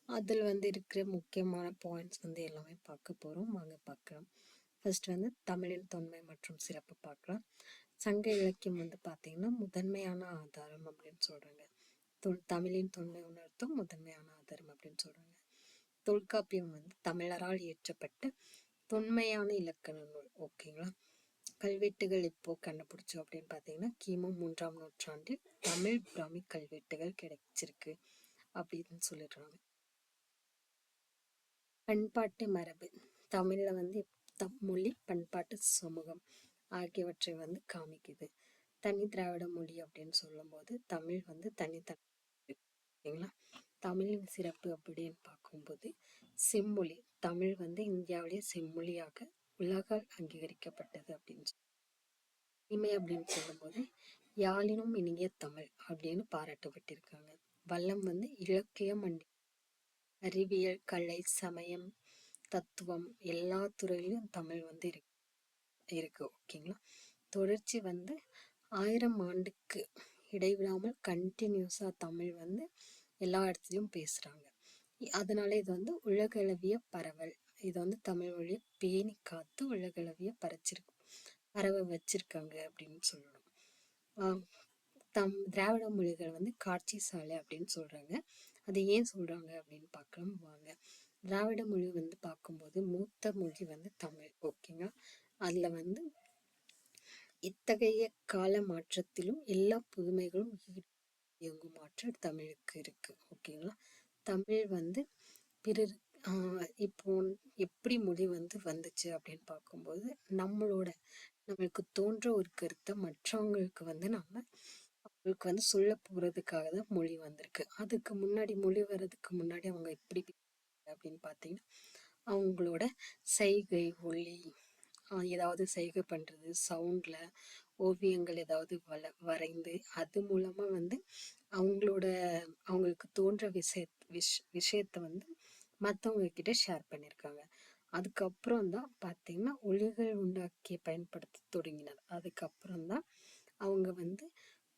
அதில் வந்து இருக்கிற முக்கியமான பாயிண்ட்ஸ் வந்து எல்லாமே பார்க்க போகிறோம். வாங்க பார்க்கலாம். ஃபர்ஸ்ட் வந்து தமிழின் தொன்மை மற்றும் சிறப்பு பார்க்கலாம். சங்க இலக்கியம் வந்து பார்த்தீங்கன்னா முதன்மையான ஆதாரம் அப்படின்னு சொல்கிறாங்க. தமிழின் தொன்மை உணர்த்தும் முதன்மையான ஆதாரம் அப்படின்னு சொல்கிறாங்க. தொல்காப்பியம் வந்து தமிழரால் இயற்றப்பட்ட தொன்மையான இலக்கண நூல். ஓகேங்களா. கல்வெட்டுகள் இப்போ கண்டுபிடிச்சோம் அப்படின்னு பார்த்தீங்கன்னா கிமு 3ஆம் நூற்றாண்டில் தமிழ் பிராமி கல்வெட்டுகள் கிடைச்சிருக்கு அப்படின்னு சொல்லிடுறாங்க. பண்பாட்டு மரபு தமிழ்ல வந்து மொழி, பண்பாட்டு, சமூகம் ஆகியவற்றை வந்து காமிக்குது. தனி திராவிட மொழி அப்படின்னு சொல்லும் போது தமிழ் வந்து தனித்தனிங்களா. தமிழின் சிறப்பு அப்படின்னு பார்க்கும்போது செம்மொழி. தமிழ் வந்து இந்தியாவிலேயே செம்மொழியாக உலகால் அங்கீகரிக்கப்பட்டது அப்படின்னு இனிமை அப்படின்னு சொல்லும்போது யாழினும் இனிய தமிழ் அப்படின்னு பாராட்டப்பட்டிருக்காங்க. வல்லம் வந்து இலக்கியம், அறிவியல், கலை, சமயம், தத்துவம் எல்லா துறையிலும் தமிழ் வந்து இருக்கு. ஓகேங்களா. தொடர்ச்சி வந்து 1000 ஆண்டுக்கு இடைவிடாமல் கண்டினியூஸா தமிழ் வந்து எல்லா இடத்துலையும் பேசுறாங்க. அதனால இது வந்து உலகளவிய பரவல். இது வந்து தமிழ் மொழியை பேணி காத்து உலகளவிய பரவ வச்சிருக்காங்க அப்படின்னு சொல்லணும். திராவிட மொழிகள் வந்து காட்சி சாலை அப்படின்னு சொல்றாங்க. அது ஏன் சொல்றாங்க அப்படின்னு பார்க்கலாம் வாங்க. திராவிட மொழி வந்து பார்க்கும்போது மூத்த மொழி வந்து தமிழ். ஓகேங்களா. அதுல வந்து இத்தகைய கால மாற்றத்திலும் எல்லா புதுமைகளும் இயங்கும் ஆற்றல் தமிழுக்கு இருக்கு. ஓகேங்களா. தமிழ் வந்து பிறர் இப்போ எப்படி மொழி வந்து வந்துச்சு அப்படின்னு பார்க்கும்போது நம்மளுக்கு தோன்ற ஒரு கருத்தை மற்றவங்களுக்கு வந்து அவங்களுக்கு வந்து சொல்ல போறதுக்காக தான் மொழி வந்திருக்கு. அதுக்கு முன்னாடி மொழி வர்றதுக்கு முன்னாடி அவங்க எப்படி அப்படின்னு பார்த்தீங்கன்னா அவங்களோட செய்கை, ஒலி, ஏதாவது செய்கை பண்றது, சவுண்ட்ல ஓவியங்கள் ஏதாவது வரைந்து அது மூலமா வந்து அவங்களுக்கு தோன்ற விஷயத்த வந்து மற்றவங்க கிட்ட ஷேர் பண்ணியிருக்காங்க. அதுக்கப்புறம் தான் பார்த்தீங்கன்னா ஒலிகள் உண்டாக்கி பயன்படுத்த தொடங்கினார். அதுக்கப்புறம் தான் அவங்க வந்து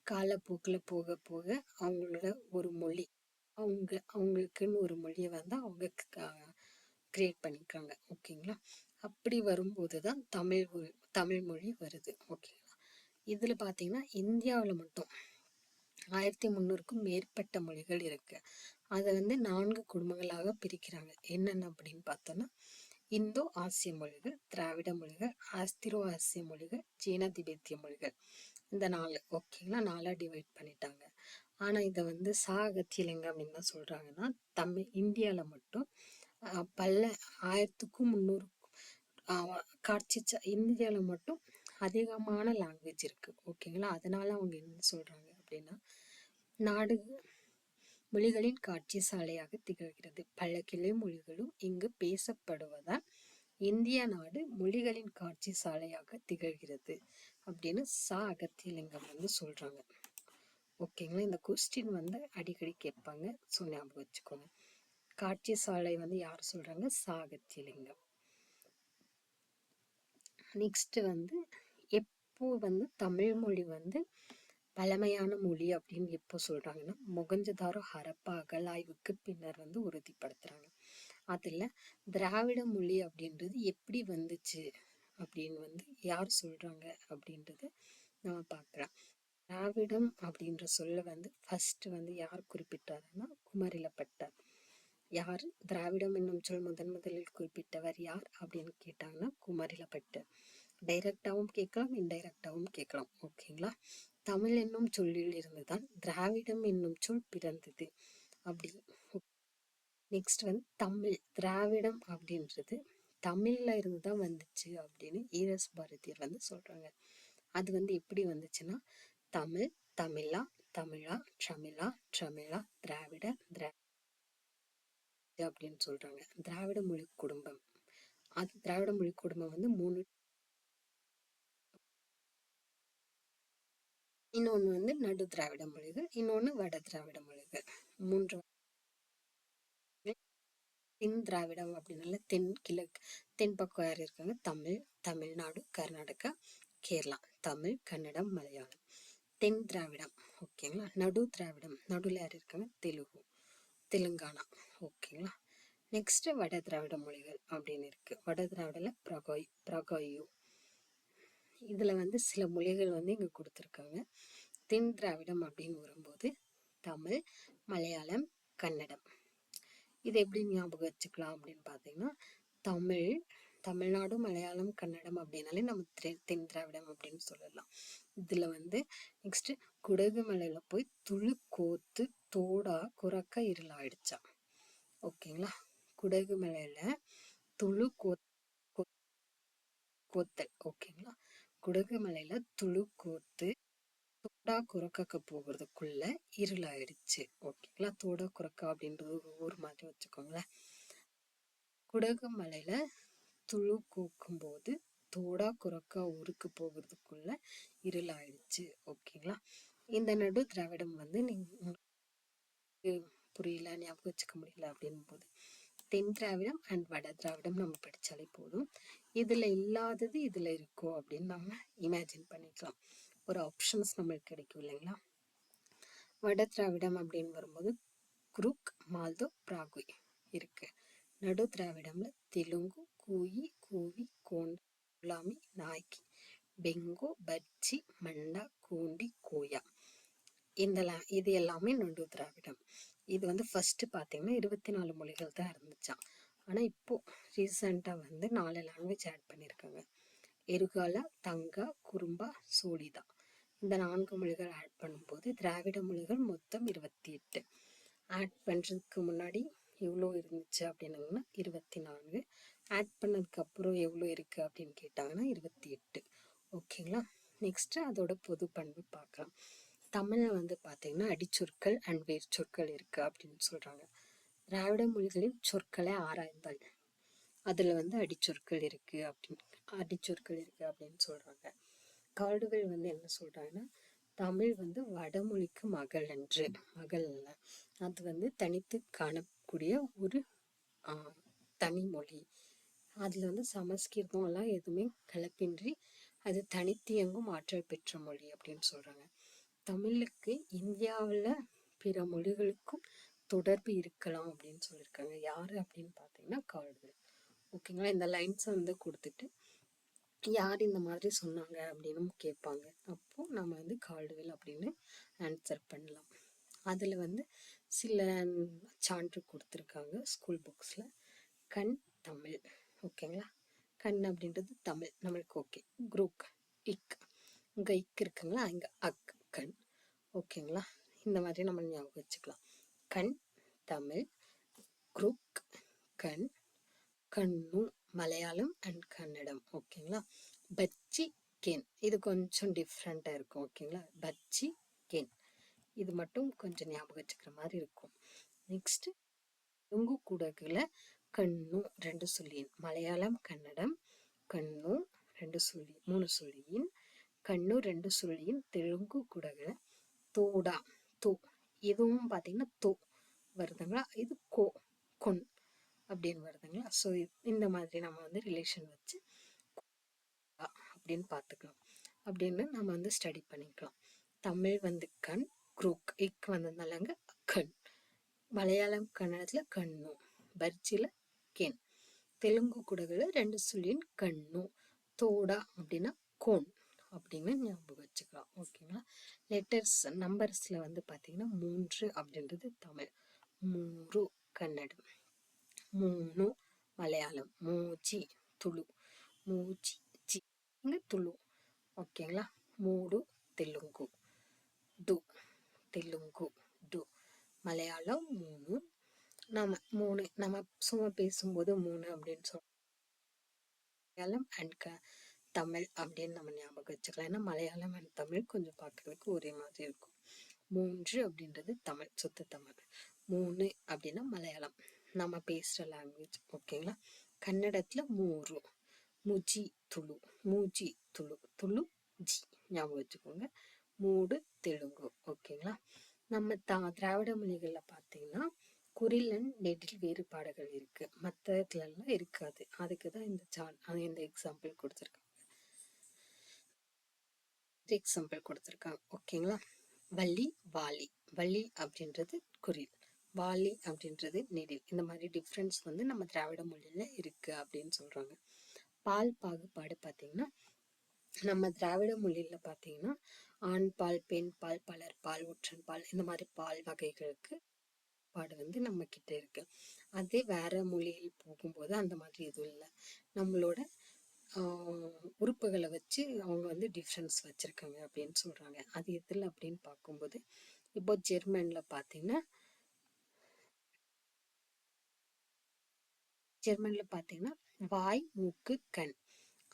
காலப்போக்கில் போக போக அவங்களோட ஒரு மொழி அவங்களுக்குன்னு ஒரு மொழியை வந்து அவங்க கிரியேட் பண்ணியிருக்காங்க. ஓகேங்களா. அப்படி வரும்போது தான் தமிழ் மொழி வருது. ஓகேங்களா. இதில் பார்த்தீங்கன்னா இந்தியாவில் மட்டும் 1300க்கும் மேற்பட்ட மொழிகள் இருக்கு. அதை வந்து 4 குடும்பங்களாக பிரிக்கிறாங்க. என்னென்ன அப்படின்னு பார்த்தோம்னா இந்தோ ஆசிய மொழிகள், திராவிட மொழிகள், ஆஸ்திரோ ஆசிய மொழிகள், சீன திபெத்திய மொழிகள். இந்த 4 ஓகேங்களா 4 டிவைட் பண்ணிட்டாங்க. ஆனா இதை வந்து அகத்தியலிங்கம் அப்படின்னு தான் சொல்றாங்கன்னா இந்தியால மட்டும் பல 1300 இந்தியால மட்டும் அதிகமான லாங்குவேஜ் இருக்கு. ஓகேங்களா. அதனால அவங்க என்ன சொல்றாங்க அப்படின்னா நாடு மொழிகளின் காட்சி சாலையாக திகழ்கிறது. பல கிளை மொழிகளும் இங்கு பேசப்படுவதால் இந்திய நாடு மொழிகளின் காட்சி சாலையாக திகழ்கிறது அப்படின்னு அகத்தியலிங்கம் வந்து சொல்றாங்க. ஓகேங்களா. இந்த கொஸ்டின் வந்து அடிக்கடி கேட்பாங்க. ஸோ ஞாபகம் வச்சுக்கோங்க. காட்சி சாலை வந்து யார் சொல்றாங்க? அகத்தியலிங்கம். நெக்ஸ்ட் வந்து எப்போ வந்து தமிழ் மொழி வந்து பழமையான மொழி அப்படின்னு எப்போ சொல்றாங்கன்னா மொகஞ்சதாரோ ஹரப்பா அகழாய்வுக்கு பின்னர் வந்து உறுதிப்படுத்துறாங்க. அதுல திராவிட மொழி அப்படின்றது எப்படி வந்துச்சு அப்படின்னு வந்து யார் சொல்றாங்க அப்படின்றது நம்ம பார்க்கலாம். திராவிடம் அப்படின்ற சொல்ல வந்து ஃபர்ஸ்ட் வந்து யார் குறிப்பிட்டாருன்னா குமரிலப்பட்டர். யார் திராவிடம் என்னும் சொல் முதலில் குறிப்பிட்டவர் யார் அப்படின்னு கேட்டாங்கன்னா குமரிலப்பட்டர். டைரக்டாவும் கேட்கலாம், இன்டைரக்டாவும் கேட்கலாம். ஓகேங்களா. தமிழ் என்னும் சொல்லில் இருந்துதான் திராவிடம் என்னும் சொல் பிறந்தது அப்படி. நெக்ஸ்ட் வந்து தமிழ் திராவிடம் அப்படின்றது தமிழ்ல இருந்துதான் வந்துச்சு அப்படின்னு ஈரஸ் பாரதியார் வந்து சொல்றாங்க. அது வந்து எப்படி வந்துச்சுன்னா தமிழ், தமிழா, தமிழா, ட்ரமிழா, ட்ரமிழா, திராவிட அப்படின்னு சொல்றாங்க. திராவிட மொழி குடும்பம். அது திராவிட மொழி குடும்பம் வந்து 3. இன்னொன்னு வந்து நடு திராவிட மொழிகள், இன்னொன்னு வட திராவிட மொழிகள். 3 தென் திராவிடம் அப்படின்னால தென் பக்கம் யார் இருக்காங்க? தமிழ்நாடு, கர்நாடகா, கேரளா. தமிழ், கன்னடம், மலையாளம். தென் திராவிடம். ஓகேங்களா. நடு திராவிடம் நடுவில் யார் இருக்காங்க? தெலுங்கு. தெலுங்கானா. ஓகேங்களா. நெக்ஸ்ட் வட திராவிட மொழிகள் அப்படின்னு இருக்கு. வட திராவிடல பிரகாயு. இதுல வந்து சில மொழிகள் வந்து இங்க கொடுத்துருக்காங்க. தென் திராவிடம் அப்படின்னு வரும்போது தமிழ், மலையாளம், கன்னடம். இது எப்படி ஞாபகம் வச்சுக்கலாம் அப்படின்னு பார்த்தீங்கன்னா, தமிழ், தமிழ்நாடு, மலையாளம், கன்னடம் அப்படின்னாலே நம்ம தென் திராவிடம் அப்படின்னு சொல்லலாம். இதுல வந்து நெக்ஸ்ட் குடகு மலையில போய் துளு கோத்து தோடா குறக்க இருளாயிடுச்சா. ஓகேங்களா. குடகு மலையில துளு கோத்தல். ஓகேங்களா. குடகு மலையில துளு கோத்து தோடா குறக்க போகிறதுக்குள்ள இருளாயிடுச்சு. ஓகேங்களா. தோடா குறக்கா அப்படின்றது ஒரு ஊர் மாதிரி வச்சுக்கோங்களேன். குடகு மலையில துளு கூக்கும் போது தோடா குறக்கா ஊருக்கு போகிறதுக்குள்ள இருளாயிடுச்சு. ஓகேங்களா. இந்த நடு திராவிடம் வந்து நீங்க புரியல, ஞாபகம் வச்சுக்க முடியல அப்படின் போது தென் திராவிடம் அண்ட் வட திராவிடம் நம்ம படிச்சாலே போதும். இதுல இல்லாதது இதுல இருக்கும் அப்படின்னு நம்ம இமேஜின் பண்ணிக்கலாம். ஒரு ஆப்ஷன்ஸ் நம்மளுக்கு கிடைக்கும் இல்லைங்களா. வட திராவிடம் அப்படின்னு வரும்போது குருக், மால்தோ, பிராகுய் இருக்கு. நடு திராவிடம்ல தெலுங்கு, கூயி, கூவி, கோண்ட, குலாமி, நாய்க்கி, பெங்கோ, பட்சி, மண்டா, கூண்டி, கோயா. இது எல்லாமே நடு திராவிடம். இது வந்து ஃபர்ஸ்ட் பார்த்தீங்கன்னா 24 மொழிகள் தான் இருந்துச்சாம். ஆனால் இப்போ ரீசெண்டாக வந்து 4 லாங்குவேஜ் ஆட் பண்ணியிருக்காங்க. எருகாலா, தங்கா, குறும்பா, சோழிதா. இந்த 4 மொழிகள் ஆட் பண்ணும்போது திராவிட மொழிகள் மொத்தம் 28. ஆட் பண்ணுறதுக்கு முன்னாடி எவ்வளோ இருந்துச்சு அப்படின்னாங்கன்னா 24. ஆட் பண்ணதுக்கு அப்புறம் எவ்வளோ இருக்குது அப்படின்னு கேட்டாங்கன்னா 28. ஓகேங்களா. நெக்ஸ்ட் அதோட பொது பண்பு பார்க்கலாம். தமிழ்ல வந்து பார்த்தீங்கன்னா அடிச்சொற்கள் அண்ட் வேர் சொற்கள் இருக்கு அப்படின்னு சொல்றாங்க. திராவிட மொழிகளின் சொற்களை ஆராய்ந்தால் அதுல வந்து அடிச்சொற்கள் இருக்கு அப்படின்னு சொல்றாங்க. காடுகள் வந்து என்ன சொல்றாங்கன்னா, தமிழ் வந்து வடமொழிக்கு மகள் அல்ல, அது வந்து தனித்து காணக்கூடிய ஒரு தனி மொழி. அதுல வந்து சமஸ்கிருதம் எல்லாம் எதுவுமே கலப்பின்றி அது தனித்து இயங்கும் ஆற்றல் பெற்ற மொழி அப்படின்னு சொல்றாங்க. தமிழுக்கு இந்தியாவில் பிற மொழிகளுக்கும் தொடர்பு இருக்கலாம் அப்படின்னு சொல்லியிருக்காங்க. யாரு அப்படின்னு பார்த்தீங்கன்னா காடுகள். ஓகேங்களா. இந்த லைன்ஸை வந்து கொடுத்துட்டு யார் இந்த மாதிரி சொன்னாங்க அப்படின்னு கேட்பாங்க. அப்போ நம்ம வந்து கால்டுவெல் அப்படின்னு ஆன்சர் பண்ணலாம். அதில் வந்து சில சான்று கொடுத்துருக்காங்க ஸ்கூல் புக்ஸில். கண் தமிழ். ஓகேங்களா. கண் அப்படின்றது தமிழ் நம்மளுக்கு ஓகே. குரூக், இக், இங்கே இக் இருக்குங்களா, இங்கே அக், கண். ஓகேங்களா. இந்த மாதிரி நம்ம ஞாபகம் வச்சுக்கலாம். கண் தமிழ், குரூக் கண், கண்ணு மலையாளம் அண்ட் கன்னடம். ஓகேங்களா. பச்சி கென் இது கொஞ்சம் டிஃப்ரெண்ட்டாக இருக்கும். ஓகேங்களா. பச்சி கென் இது மட்டும் கொஞ்சம் ஞாபகம் வச்சுக்கிற மாதிரி இருக்கும். நெக்ஸ்ட் தெலுங்கு குடகுல கண்ணு 2 சொல்லியின், மலையாளம் கன்னடம் கண்ணு 2 சொல்லி 3 சொல்லியின், கண்ணு 2 சொல்லியின் தெலுங்கு குடகுல தோடா தோ இதுவும் பார்த்தீங்கன்னா தோ வருதுங்களா, இது கொன் அப்படின்னு வருதுங்களா. ஸோ இந்த மாதிரி நம்ம வந்து ரிலேஷன் வச்சு அப்படின்னு பார்த்துக்கலாம். அப்படின்னு நம்ம வந்து ஸ்டடி பண்ணிக்கலாம். தமிழ் வந்து கண், குரூக், இக் வந்ததுனாலங்க கண், மலையாளம் கன்னடத்தில் கண்ணு, பர்ச்சியில் கென், தெலுங்கு குடகுல 2 சொல்லியின் கண்ணு, தோடா அப்படின்னா கோன் அப்படின்னு ஞாபகம் வச்சுக்கலாம். ஓகேங்களா. லெட்டர்ஸ் நம்பர்ஸில் வந்து பார்த்தீங்கன்னா 3 அப்படின்றது தமிழ், 3 கன்னடம், 3 மலையாளம், மூச்சி துளு, மூச்சி சி இங்கே துளு. ஓகேங்களா. 3 தெலுங்கு, டு தெலுங்கு டு, மலையாளம் 3, நம்ம 3 நம்ம சும்மா பேசும்போது 3 அப்படின்னு சொல்லுவோம். மலையாளம் அண்ட் தமிழ் அப்படின்னு நம்ம ஞாபகம் வச்சுக்கலாம். ஏன்னா மலையாளம் அண்ட் தமிழ் கொஞ்சம் பார்க்கறதுக்கு ஒரே மாதிரி இருக்கும். 3 அப்படின்றது தமிழ், சுத்த தமிழ். 3 அப்படின்னா மலையாளம் நம்ம பேசுகிற லாங்குவேஜ். ஓகேங்களா. கன்னடத்தில் 3, முஜி துளு, மூஜி துளு, துளு ஜி ஞாபகம் வச்சுக்கோங்க. 3 தெலுங்கு. ஓகேங்களா. நம்ம திராவிட மொழிகளில் பார்த்தீங்கன்னா குறில் அண்ட் நெடில் வேறுபாடுகள் இருக்கு, மற்ற இதுலலாம் இருக்காது. அதுக்கு தான் இந்த எக்ஸாம்பிள் கொடுத்துருக்காங்க. ஓகேங்களா. வள்ளி வாலி, வள்ளி அப்படின்றது குறில், வாலி அப்படின்றது நெடில். இந்த மாதிரி டிஃப்ரென்ஸ் வந்து நம்ம திராவிட மொழியில இருக்கு அப்படின்னு சொல்றாங்க. பால் பாகுபாடு பார்த்தீங்கன்னா நம்ம திராவிட மொழியில பார்த்தீங்கன்னா ஆண் பால், பெண் பால், பலர் பால், ஒற்றன் பால், இந்த மாதிரி பால் வகைகளுக்கு பாடு வந்து நம்ம கிட்ட இருக்கு. அதே வேற மொழியில் போகும்போது அந்த மாதிரி எதுவும் இல்லை. நம்மளோட உறுப்புகளை வச்சு அவங்க வந்து டிஃப்ரென்ஸ் வச்சிருக்காங்க அப்படின்னு சொல்றாங்க. அது எதில் அப்படின்னு பார்க்கும்போது இப்போ ஜெர்மன்ல பார்த்தீங்கன்னா வாய், மூக்கு, கண்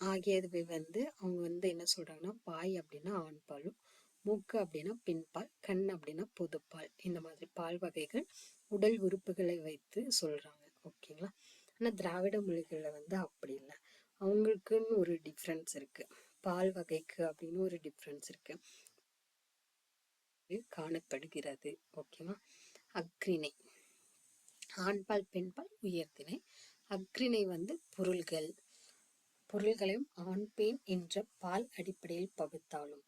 ஆகியவை வந்து அவங்க வந்து என்ன சொல்றாங்கன்னா, வாய் அப்படின்னா ஆண் பாலும், மூக்கு அப்படின்னா பெண் பால், கண் அப்படின்னா பொதுப்பால், இந்த மாதிரி பால் வகைகள் உடல் உறுப்புகளை வைத்து சொல்றாங்க. ஓகேங்களா. ஆனா திராவிட மொழிகள்ல வந்து அப்படி இல்லை. அவங்களுக்குன்னு ஒரு டிஃப்ரென்ஸ் இருக்கு. பால் வகைக்கு அப்படின்னு ஒரு டிஃப்ரென்ஸ் இருக்கு காணப்படுகிறது. ஓகேவா. அக்ரிணை ஆண்பால், பெண்பால், உயர்திணை. அக்ரிணை வந்து பொருள்களையும் ஆண், பெண் என்ற பால் அடிப்படையில் பகுத்தாலும்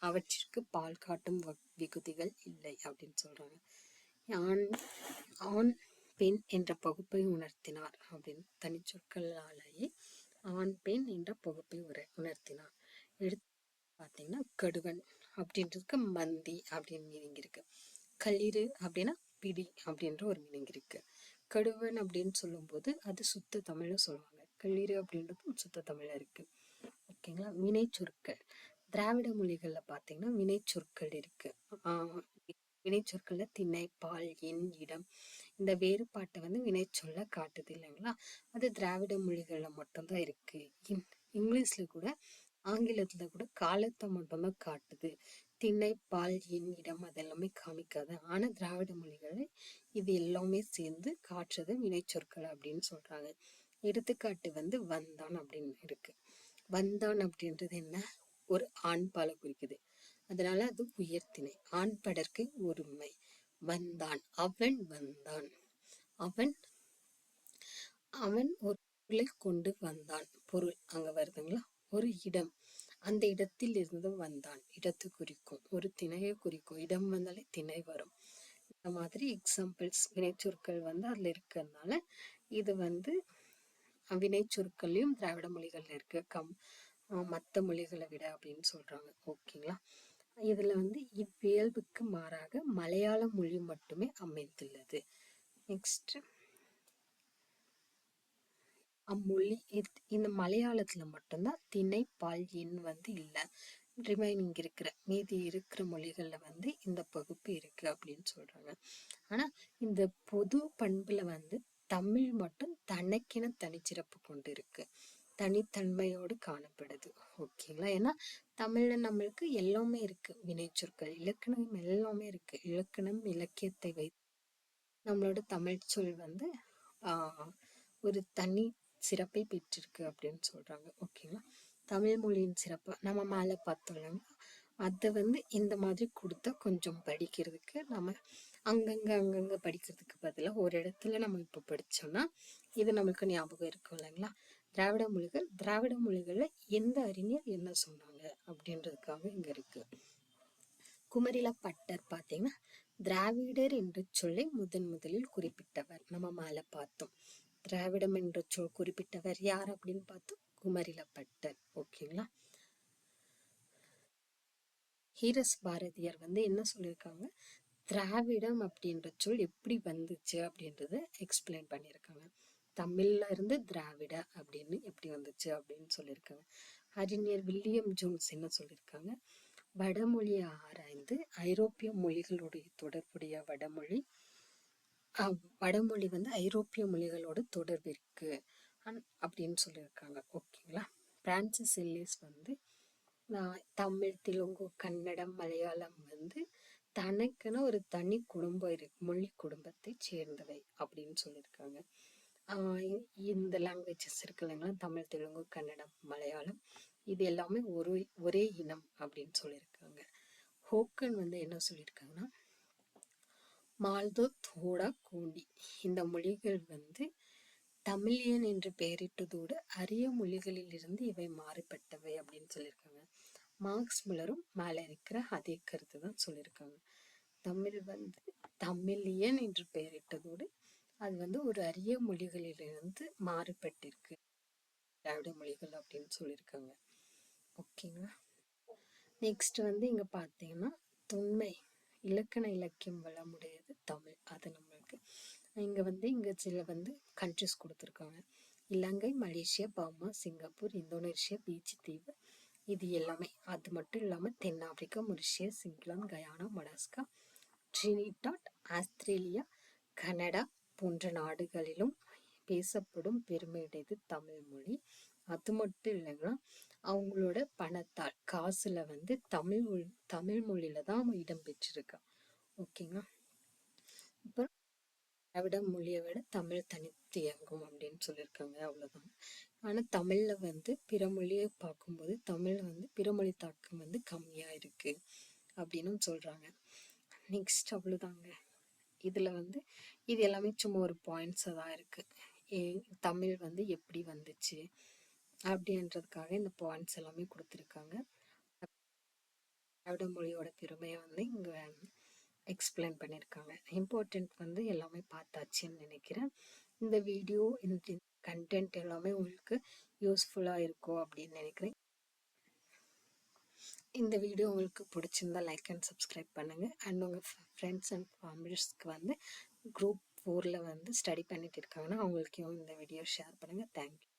அவற்றிற்கு பால் காட்டும் விகுதிகள் இல்லை அப்படின்னு சொல்றாங்க. ஆண் பெண் என்ற பகுப்பை உணர்த்தினார் அப்படின்னு தனிச்சொற்களாலேயே ஆண் பெண் என்ற பகுப்பை உணர்த்தினார். எடுத்து பார்த்தீங்கன்னா கடுவன் அப்படின்றதுக்கு மந்தி அப்படின்னு மீனிங் இருக்கு. களிறு அப்படின்னா பிடி அப்படின்ற ஒரு மீனிங் இருக்கு. கடுவன் அப்படின்னு சொல்லும்போது அது சுத்த தமிழ்ல சொல்லுவாங்க. களிறு அப்படின்றது சுத்த தமிழ்ல இருக்கு. ஓகேங்களா. வினை சொற்கள் திராவிட மொழிகள்ல பார்த்தீங்கன்னா வினை சொற்கள் இருக்கு. வினை சொற்கள்ல திணை, பால், எண், இடம் இந்த வேறுபாட்டை வந்து வினை சொல்ல காட்டுது இல்லைங்களா. அது திராவிட மொழிகள்ல மட்டும்தான் இருக்கு. இங்கிலீஷ்ல கூட ஆங்கிலத்துல கூட காலத்தை மட்டும்தான் காட்டுது. திணை, பால், எண், இடம் அதெல்லாமே காமிக்காது. ஆனா திராவிட மொழிகளை இது எல்லாமே சேர்ந்து காட்டுறது வினை சொற்கள் அப்படின்னு சொல்றாங்க. எடுத்துக்காட்டு வந்து வந்தான் அப்படின்னு இருக்கு. வந்தான் அப்படின்றது என்ன, ஒரு ஆண் பாலை குறிக்குது. அதனால அது உயர்த்திணை. ஆண் படர்க்கு ஒருமை. வந்தான், அவன் வந்தான், அவன் அவன் ஒரு பொருளை கொண்டு வந்தான். பொருள் அங்க வருதுங்களா. ஒரு இடம், அந்த இடத்தில் இருந்து வந்தான், இடத்து குறிக்கும். ஒரு திணையை குறிக்கும். இடம் வந்தாலே திணை வரும். இந்த மாதிரி எக்ஸாம்பிள்ஸ் வினைச்சொற்கள் வந்து அதுல இருக்கிறதுனால இது வந்து வினைச்சொற்கள்லயும் திராவிட மொழிகள்ல இருக்கு மற்ற மொழிகளை விட அப்படின்னு சொல்றாங்க. ஓகேங்களா. இதுல வந்து இவ்வியல்புக்கு மாறாக மலையாள மொழி மட்டுமே அமைந்துள்ளது. நெக்ஸ்ட் அம்மொழி இந்த மலையாளத்துல மட்டும்தான் திணை, பால், எண் வந்து இல்லை. ரிமைனிங் இருக்கிற மீதி இருக்கிற மொழிகள்ல வந்து இந்த பகுப்பு இருக்கு அப்படின்னு சொல்றாங்க. ஆனா இந்த பொது பண்புல வந்து தமிழ் மட்டும் தனக்கென தனிச்சிறப்பு கொண்டு இருக்கு. தனித்தன்மையோடு காணப்படுது. ஓகேங்களா. ஏன்னா தமிழ்ல நம்மளுக்கு எல்லாமே இருக்கு. வினைச்சொற்கள், இலக்கணம் எல்லாமே இருக்கு. இலக்கணம் இலக்கியத்தை வைத்து நம்மளோட தமிழ் சொல் வந்து ஒரு தனி சிறப்பை பெற்றிருக்கு அப்படின்னு சொல்றாங்க. ஓகேங்களா. தமிழ் மொழியின் சிறப்பு நம்ம மேல பார்த்தோம். அதை வந்து இந்த மாதிரி கொடுத்தா கொஞ்சம் படிக்கிறதுக்கு நம்ம அங்கங்க படிக்கிறதுக்கு பதிலாக ஒரு இடத்துல நம்ம இப்போ படிச்சோம்னா இது நம்மளுக்கு ஞாபகம் இருக்கும் இல்லைங்களா. திராவிட மொழிகள்ல எந்த அறிஞர் என்ன சொன்னாங்க அப்படின்றதுக்காக இங்க இருக்கு. குமரில பட்டர் பார்த்தீங்கன்னா திராவிடர் என்ற சொல்லை முதலில் குறிப்பிட்டவர். நம்ம மேல பார்த்தோம். திராவிடம் என்ற சொல் குறிப்பிட்டவர் யார் அப்படின்னு பார்த்தோம், குமரில பட்டர். ஓகேங்களா. ஹீரஸ் பாரதியார் வந்து என்ன சொல்லியிருக்காங்க, திராவிடம் அப்படின்ற சொல் எப்படி வந்துச்சு அப்படின்றத எக்ஸ்பிளைன் பண்ணியிருக்காங்க. தமிழ்ல இருந்து திராவிட அப்படின்னு எப்படி வந்துச்சு அப்படின்னு சொல்லியிருக்காங்க. அறிஞர் வில்லியம் ஜோன்ஸ் என்ன சொல்லியிருக்காங்க, வடமொழியை ஆராய்ந்து ஐரோப்பிய மொழிகளுடைய தொடர்புடைய வடமொழி வந்து ஐரோப்பிய மொழிகளோட தொடர்பு இருக்கு அப்படின்னு சொல்லியிருக்காங்க. ஓகேங்களா. பிரான்சிஸ் எல்லிஸ் வந்து தமிழ், தெலுங்கு, கன்னடம், மலையாளம் வந்து தனக்குன்னு ஒரு தனி குடும்பம் இருக்கு, மொழி குடும்பத்தை சேர்ந்தவை அப்படின்னு சொல்லியிருக்காங்க. இந்த லாங்குவேஜஸ் இருக்கு இல்லைங்களா, தமிழ், தெலுங்கு, கன்னடம், மலையாளம், இது எல்லாமே ஒரே இனம் அப்படின்னு சொல்லியிருக்காங்க. ஹோக்கன் வந்து என்ன சொல்லியிருக்காங்கன்னா, மால்தோ, தோடா, கோண்டி இந்த மொழிகள் வந்து தமிழியன் என்று பெயரிட்டதோடு அரிய மொழிகளில் இருந்து இவை மாறுபட்டவை அப்படின்னு சொல்லியிருக்காங்க. மார்க்ஸ் முல்லரும் மேல இருக்கிற அதே கருத்து தான் சொல்லியிருக்காங்க. தமிழியன் என்று பெயரிட்டதோடு அது வந்து ஒரு அரிய மொழிகளிலிருந்து மாறுபட்டிருக்கு, திராவிட மொழிகள் அப்படின்னு சொல்லியிருக்காங்க. ஓகேங்களா. நெக்ஸ்ட் வந்து இங்க பார்த்தீங்கன்னா தொன்மை இலக்கண இலக்கியம் வளமுடையது தமிழ். அது நம்மளுக்கு இங்க சில வந்து கண்ட்ரிஸ் கொடுத்துருக்காங்க. Ilangai, Malaysia, Burma, Singapore, Indonesia, Fiji தீவு, இது எல்லாமே. அது மட்டும் இல்லாமல் தென்னாப்பிரிக்கா, Mauritius, England, Guyana, Madagascar, Trinidad, Australia, Canada போன்ற நாடுகளிலும் பேசப்படும் பெருமையுடையது தமிழ் மொழி. அது மட்டும் இல்லைன்னா அவங்களோட பணத்தால் காசுல வந்து தமிழ் மொழியில தான் இடம் பெற்றிருக்கா. ஓகேங்களா. இப்போ திராவிட மொழியை விட தமிழ் தனித்து இயங்கும் அப்படின்னு சொல்லியிருக்காங்க. அவ்வளோதான். ஆனால் தமிழில் வந்து பிற மொழியை பார்க்கும்போது தமிழில் வந்து பிற மொழி தாக்கம் வந்து கம்மியாக இருக்குது அப்படின்னு சொல்கிறாங்க. நெக்ஸ்ட் அவ்வளோதாங்க. இதில் வந்து இது எல்லாமே சும்மா ஒரு பாயிண்ட்ஸாக தான் இருக்குது. தமிழ் வந்து எப்படி வந்துச்சு அப்படின்றதுக்காக இந்த பாயிண்ட்ஸ் எல்லாமே கொடுத்துருக்காங்க. திராவிட மொழியோட பெருமையை வந்து இங்கே எக்ஸ்பிளைன் பண்ணியிருக்காங்க. இம்பார்ட்டண்ட் வந்து எல்லாமே பார்த்தாச்சுன்னு நினைக்கிறேன். இந்த வீடியோ இந்த கண்டென்ட் எல்லாமே உங்களுக்கு யூஸ்ஃபுல்லாக இருக்கும் அப்படின்னு நினைக்கிறேன். இந்த வீடியோ உங்களுக்கு பிடிச்சிருந்தா லைக் அண்ட் சப்ஸ்கிரைப் பண்ணுங்கள். அண்ட் உங்கள் ஃப்ரெண்ட்ஸ் அண்ட் ஃபேமிலிஸ்க்கு வந்து குரூப் 4 வந்து ஸ்டடி பண்ணிட்டு இருக்காங்கன்னா அவங்களுக்கும் இந்த வீடியோ ஷேர் பண்ணுங்கள். தேங்க்யூ.